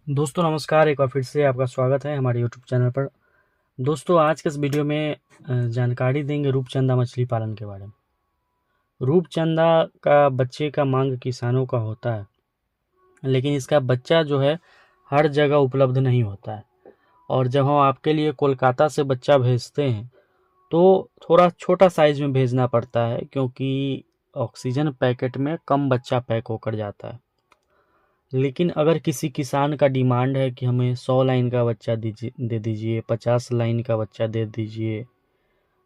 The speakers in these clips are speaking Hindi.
दोस्तों नमस्कार, एक बार फिर से आपका स्वागत है हमारे यूट्यूब चैनल पर। दोस्तों आज के इस वीडियो में जानकारी देंगे रूपचंदा मछली पालन के बारे में। रूपचंदा का बच्चे का मांग किसानों का होता है, लेकिन इसका बच्चा जो है हर जगह उपलब्ध नहीं होता है। और जब हम आपके लिए कोलकाता से बच्चा भेजते हैं तो थोड़ा छोटा साइज में भेजना पड़ता है, क्योंकि ऑक्सीजन पैकेट में कम बच्चा पैक होकर जाता है। लेकिन अगर किसी किसान का डिमांड है कि हमें 100 लाइन का बच्चा दे दीजिए, 50 लाइन का बच्चा दे दीजिए,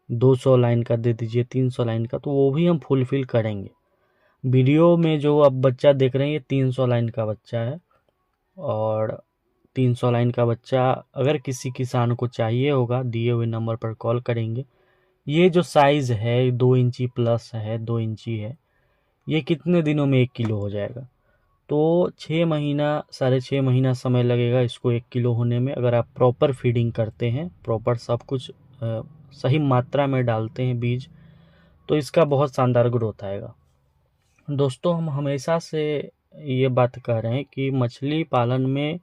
200 लाइन का दे दीजिए, 300 लाइन का, तो वो भी हम फुलफिल करेंगे। वीडियो में जो अब बच्चा देख रहे हैं ये 300 लाइन का बच्चा है। और 300 लाइन का बच्चा अगर किसी किसान को चाहिए होगा, दिए हुए नंबर पर कॉल करेंगे। ये जो साइज़ है 2 इंची प्लस है, 2 इंची है, ये कितने दिनों में 1 किलो हो जाएगा। तो 6 महीना 6.5 महीना समय लगेगा इसको 1 किलो होने में, अगर आप प्रॉपर फीडिंग करते हैं, प्रॉपर सब कुछ सही मात्रा में डालते हैं बीज, तो इसका बहुत शानदार ग्रोथ आएगा। दोस्तों हम हमेशा से ये बात कह रहे हैं कि मछली पालन में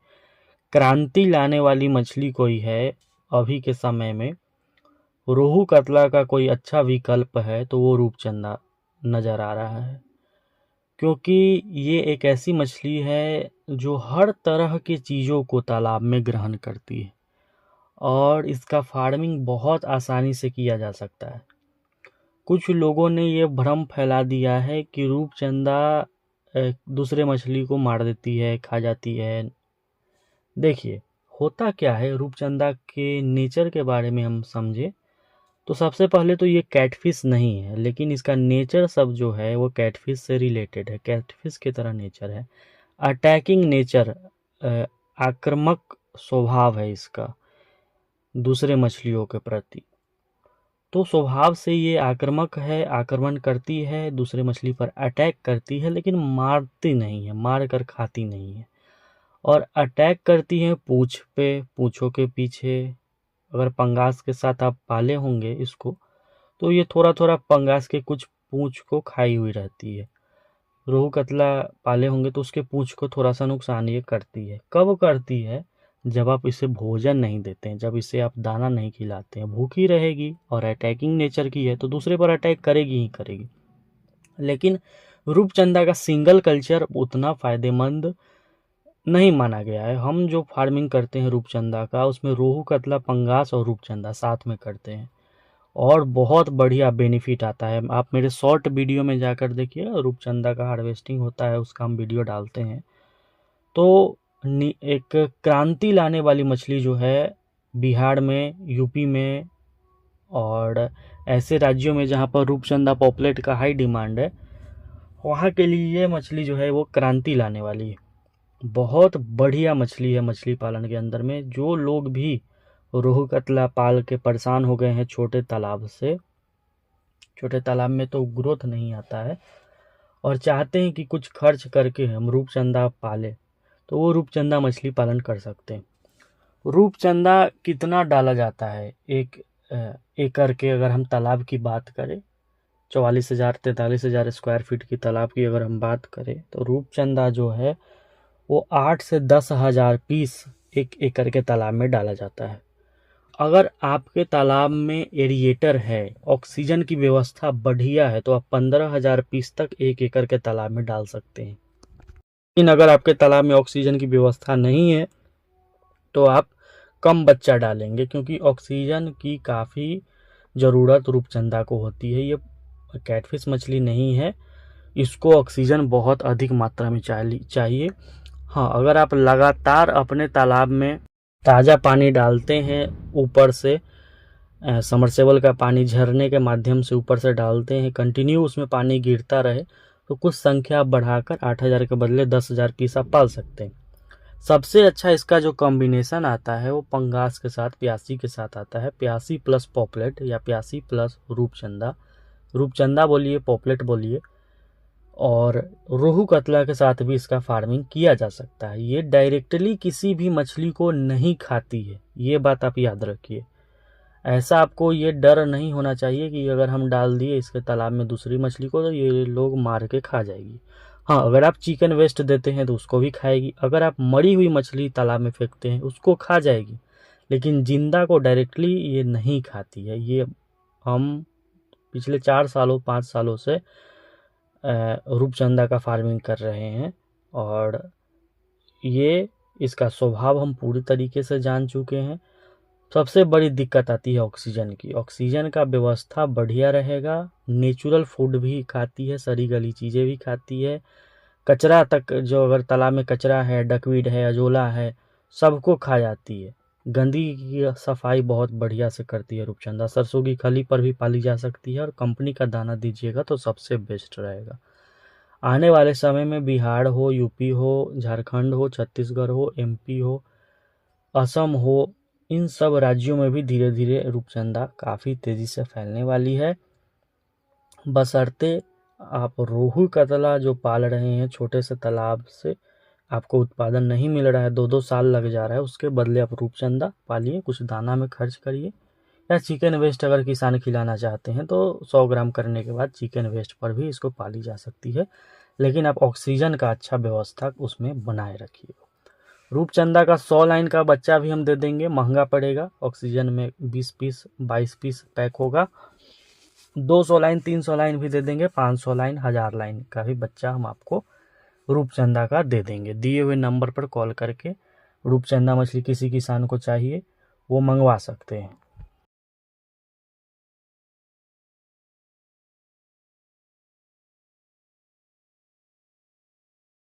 क्रांति लाने वाली मछली कोई है अभी के समय में, रोहू कतला का कोई अच्छा विकल्प है तो वो रूपचंदा नज़र आ रहा है। क्योंकि ये एक ऐसी मछली है जो हर तरह की चीज़ों को तालाब में ग्रहण करती है और इसका फार्मिंग बहुत आसानी से किया जा सकता है। कुछ लोगों ने ये भ्रम फैला दिया है कि रूपचंदा दूसरे मछली को मार देती है, खा जाती है। देखिए होता क्या है, रूपचंदा के नेचर के बारे में हम समझे तो सबसे पहले तो ये कैटफिश नहीं है, लेकिन इसका नेचर सब जो है वो कैटफिश से रिलेटेड है, कैटफिश की तरह नेचर है। अटैकिंग नेचर, आक्रामक स्वभाव है इसका दूसरे मछलियों के प्रति। तो स्वभाव से ये आक्रामक है, आक्रमण करती है, दूसरे मछली पर अटैक करती है, लेकिन मारती नहीं है, मार कर खाती नहीं है। और अटैक करती है पूंछ पे, पूंछों के पीछे। अगर पंगास के साथ आप पाले होंगे इसको तो ये थोड़ा थोड़ा पंगास के कुछ पूंछ को खाई हुई रहती है। रोहू कतला पाले होंगे तो उसके पूंछ को थोड़ा सा नुकसान ये करती है। कब करती है? जब आप इसे भोजन नहीं देते हैं, जब इसे आप दाना नहीं खिलाते हैं। भूखी रहेगी और अटैकिंग नेचर की है तो दूसरे पर अटैक करेगी ही करेगी। लेकिन रूपचंदा का सिंगल कल्चर उतना फायदेमंद नहीं माना गया है। हम जो फार्मिंग करते हैं रूपचंदा का, उसमें रोहू कतला पंगास और रूपचंदा साथ में करते हैं और बहुत बढ़िया बेनिफिट आता है। आप मेरे शॉर्ट वीडियो में जाकर देखिए, रूपचंदा का हार्वेस्टिंग होता है उसका हम वीडियो डालते हैं। तो एक क्रांति लाने वाली मछली जो है बिहार में, यूपी में और ऐसे राज्यों में जहाँ पर रूपचंदा पॉपुलेट का हाई डिमांड है, वहाँ के लिए ये मछली जो है वो क्रांति लाने वाली है। बहुत बढ़िया मछली है मछली पालन के अंदर में। जो लोग भी रोहू कतला पाल के परेशान हो गए हैं छोटे तालाब से, छोटे तालाब में तो ग्रोथ नहीं आता है, और चाहते हैं कि कुछ खर्च करके हम रूपचंदा पाले, तो वो रूपचंदा मछली पालन कर सकते हैं। रूपचंदा कितना डाला जाता है एक एकड़ के, अगर हम तालाब की बात करें, 44,000 43,000 स्क्वायर फीट की तालाब की अगर हम बात करें, तो रूपचंदा जो है वो 8 से 10,000 पीस एक एकड़ के तालाब में डाला जाता है। अगर आपके तालाब में एरिएटर है, ऑक्सीजन की व्यवस्था बढ़िया है, तो आप 15,000 पीस तक एक एकड़ के तालाब में डाल सकते हैं। लेकिन अगर आपके तालाब में ऑक्सीजन की व्यवस्था नहीं है तो आप कम बच्चा डालेंगे, क्योंकि ऑक्सीजन की काफ़ी ज़रूरत रूपचंदा को होती है। ये कैटफिश मछली नहीं है, इसको ऑक्सीजन बहुत अधिक मात्रा में चाहिए। हाँ, अगर आप लगातार अपने तालाब में ताज़ा पानी डालते हैं, ऊपर से समरसेबल का पानी झरने के माध्यम से ऊपर से डालते हैं, कंटिन्यू उसमें पानी गिरता रहे, तो कुछ संख्या बढ़ाकर 8,000 के बदले 10,000 पीस आप पाल सकते हैं। सबसे अच्छा इसका जो कॉम्बिनेशन आता है वो पंगास के साथ, प्यासी के साथ आता है। प्यासी प्लस पॉपलेट या प्यासी प्लस रूपचंदा, रूपचंदा बोलिए, पॉपलेट बोलिए, और रोहू कतला के साथ भी इसका फार्मिंग किया जा सकता है। ये डायरेक्टली किसी भी मछली को नहीं खाती है, ये बात आप याद रखिए। ऐसा आपको ये डर नहीं होना चाहिए कि अगर हम डाल दिए इसके तालाब में दूसरी मछली को तो ये लोग मार के खा जाएगी। हाँ, अगर आप चिकन वेस्ट देते हैं तो उसको भी खाएगी। अगर आप मरी हुई मछली तालाब में फेंकते हैं उसको खा जाएगी, लेकिन जिंदा को डायरेक्टली ये नहीं खाती है। ये हम पिछले 4 सालों 5 सालों से रूपचंदा का फार्मिंग कर रहे हैं, और ये इसका स्वभाव हम पूरी तरीके से जान चुके हैं। सबसे बड़ी दिक्कत आती है ऑक्सीजन की। ऑक्सीजन का व्यवस्था बढ़िया रहेगा, नेचुरल फूड भी खाती है, सड़ी गली चीज़ें भी खाती है, कचरा तक, जो अगर तालाब में कचरा है, डकवीड है, अजोला है, सबको खा जाती है। गंदगी की सफाई बहुत बढ़िया से करती है रूपचंदा। सरसों की खली पर भी पाली जा सकती है, और कंपनी का दाना दीजिएगा तो सबसे बेस्ट रहेगा। आने वाले समय में बिहार हो, यूपी हो, झारखंड हो, छत्तीसगढ़ हो, एमपी हो, असम हो, इन सब राज्यों में भी धीरे धीरे रूपचंदा काफ़ी तेज़ी से फैलने वाली है। बशर्ते आप रोहू कतला जो पाल रहे हैं छोटे से तालाब से, आपको उत्पादन नहीं मिल रहा है, 2-2 साल लग जा रहा है, उसके बदले आप रूपचंदा पालिए, कुछ दाना में खर्च करिए, या चिकन वेस्ट अगर किसान खिलाना चाहते हैं तो 100 ग्राम करने के बाद चिकन वेस्ट पर भी इसको पाली जा सकती है। लेकिन आप ऑक्सीजन का अच्छा व्यवस्था उसमें बनाए रखिए। रूपचंदा का 100 लाइन का बच्चा भी हम दे देंगे, महंगा पड़ेगा। ऑक्सीजन में 20 पीस 22 पीस पैक होगा। 200 लाइन 300 लाइन भी दे देंगे, 500 लाइन 1000 लाइन का भी बच्चा हम आपको रूपचंदा का दे देंगे। दिए हुए नंबर पर कॉल करके रूपचंदा मछली किसी किसान को चाहिए वो मंगवा सकते हैं।